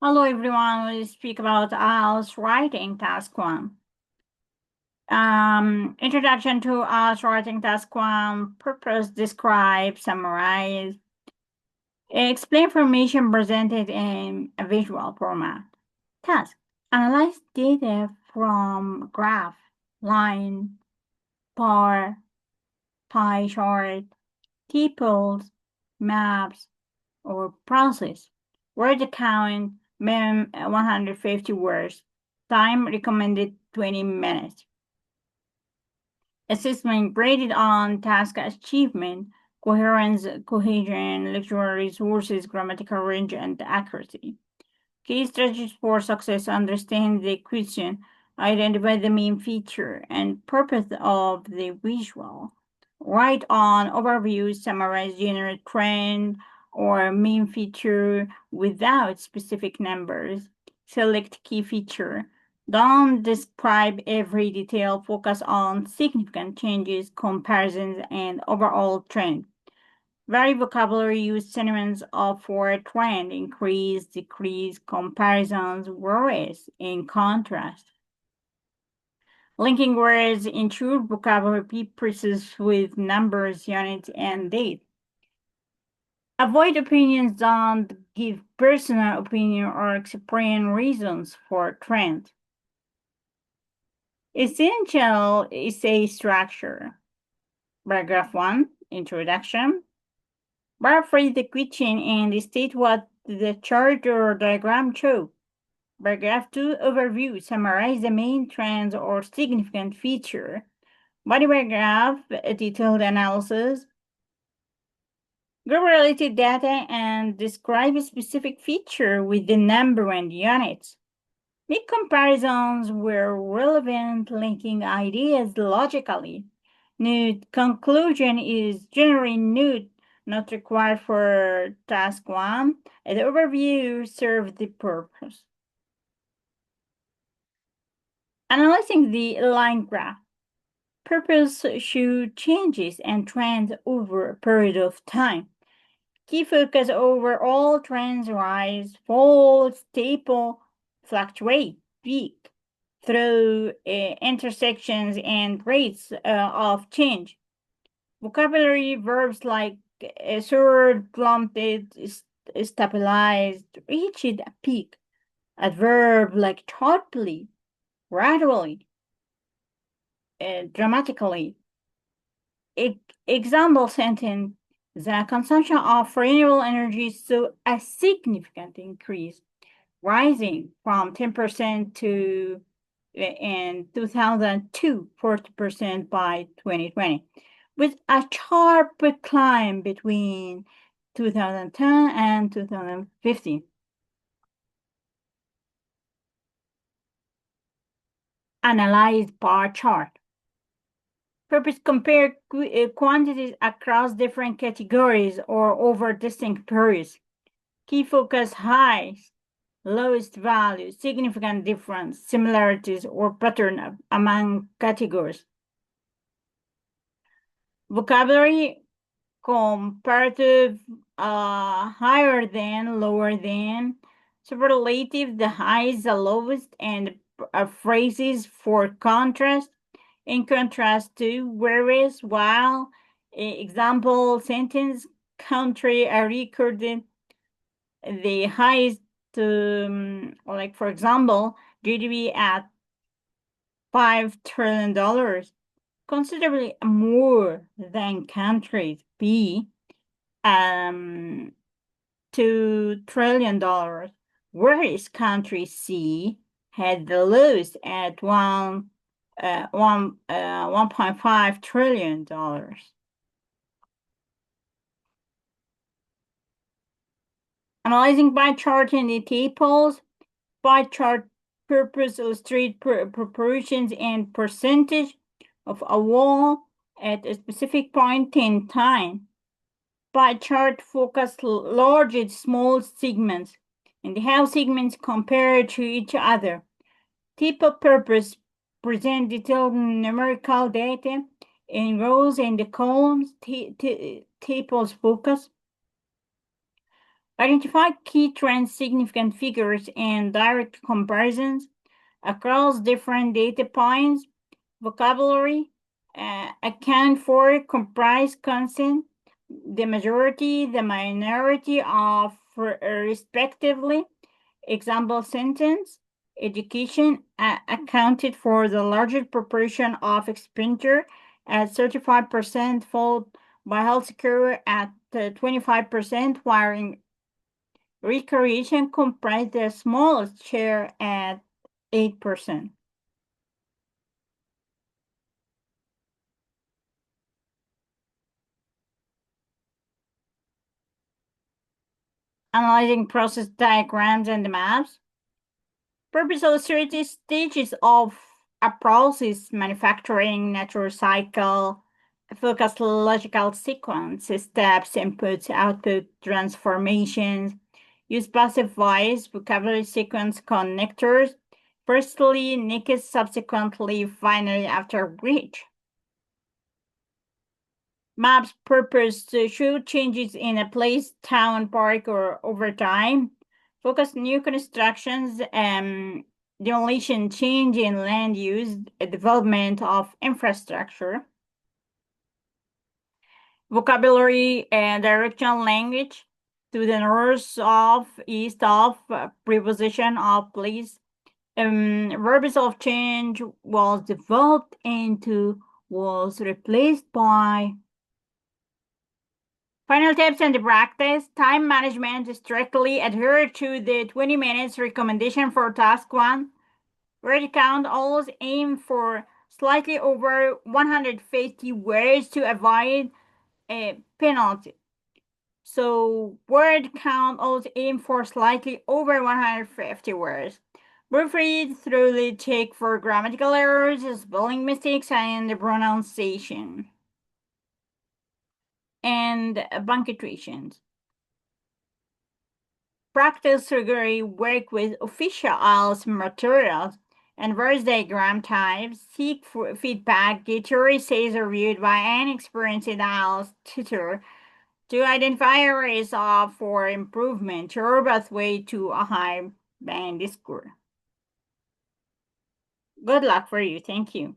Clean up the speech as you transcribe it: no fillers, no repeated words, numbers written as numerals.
Hello everyone, we'll speak about IELTS writing task 1. Introduction to IELTS writing task 1, purpose, describe, summarize, explain information presented in a visual format. Task, analyze data from graph, line, bar, pie chart, tables, maps, or process. Word count, minimum 150 words. Time recommended 20 minutes. Assessment graded on task achievement, coherence, cohesion, lectural resources, grammatical range, and accuracy. Key strategies for success: understand the question, identify the main feature and purpose of the visual. Write on overview, summarize general trend or main feature without specific numbers. Select key feature. Don't describe every detail, focus on significant changes, comparisons, and overall trend. Vary vocabulary, use synonyms of for trend, increase, decrease, comparisons, whereas, in contrast. Linking words ensure vocabulary be precise with numbers, units, and date. Avoid opinions, don't give personal opinion or explain reasons for trend. Essential essay structure. Paragraph 1, introduction. Paraphrase the question and state what the chart or diagram shows. Paragraph 2, overview. Summarize the main trends or significant feature. Body paragraph, detailed analysis. Group related data and describe a specific feature with the number and units. Make comparisons where relevant, linking ideas logically. Note, conclusion is generally not required for task 1. The overview serves the purpose. Analyzing the line graph. Purpose show changes and trends over a period of time. Key focus: overall trends rise, fall, stable, fluctuate, peak, through intersections and rates of change. Vocabulary verbs like soared, plummeted, stabilized, reached a peak. Adverb like sharply, gradually, dramatically. Example sentence: the consumption of renewable energy saw a significant increase, rising from 10% in 2002, 40% by 2020, with a sharp climb between 2010 and 2015. Analyze bar chart. Purpose: compare quantities across different categories or over distinct periods. Key focus: highs, lowest value, significant difference, similarities, or pattern among categories. Vocabulary: comparative, higher than, lower than, superlative, the highest, the lowest, and phrases for contrast. In contrast to, whereas, while. Example sentence: country recorded the highest, like for example, GDP at $5 trillion, considerably more than countries B, $2 trillion, whereas country C had the lowest at $1.5 trillion. Analyzing by chart in the tables. Pie chart purpose: illustrate proportions and percentage of a wall at a specific point in time. Pie chart focus large and small segments and how segments compare to each other. Table purpose: present detailed numerical data in rows and columns. Tables focus Identify key trends, significant figures, and direct comparisons across different data points. Vocabulary account for comprise consent, the majority, the minority of respectively. Example sentence: education accounted for the largest proportion of expenditure at 35%, followed by healthcare at 25%, while recreation comprised the smallest share at 8%. Analyzing process diagrams and maps. Purpose illustrates stages of a process: manufacturing, natural cycle, focus logical sequence, steps, input, output, transformations. Use passive voice, vocabulary sequence connectors. Firstly, next, subsequently, finally, after which. Maps purpose to show changes in a place, town, park, or over time. Focus new constructions, demolition, change in land use, development of infrastructure. Vocabulary and directional language: to the north of, east of, preposition of place. Verbs of change: was developed into, was replaced by. Final tips and practice: time management. Strictly adhere to the 20 minutes recommendation for task 1. Word count: always aim for slightly over 150 words to avoid a penalty. So word count: always aim for slightly over 150 words. Proofread thoroughly, check for grammatical errors, spelling mistakes, and pronunciation. And punctuations. Practice regularly, work with official IELTS materials and verse diagram types, seek for feedback, get your essays reviewed by an experienced IELTS tutor to identify areas for improvement, your pathway to a high band score. Good luck for you. Thank you.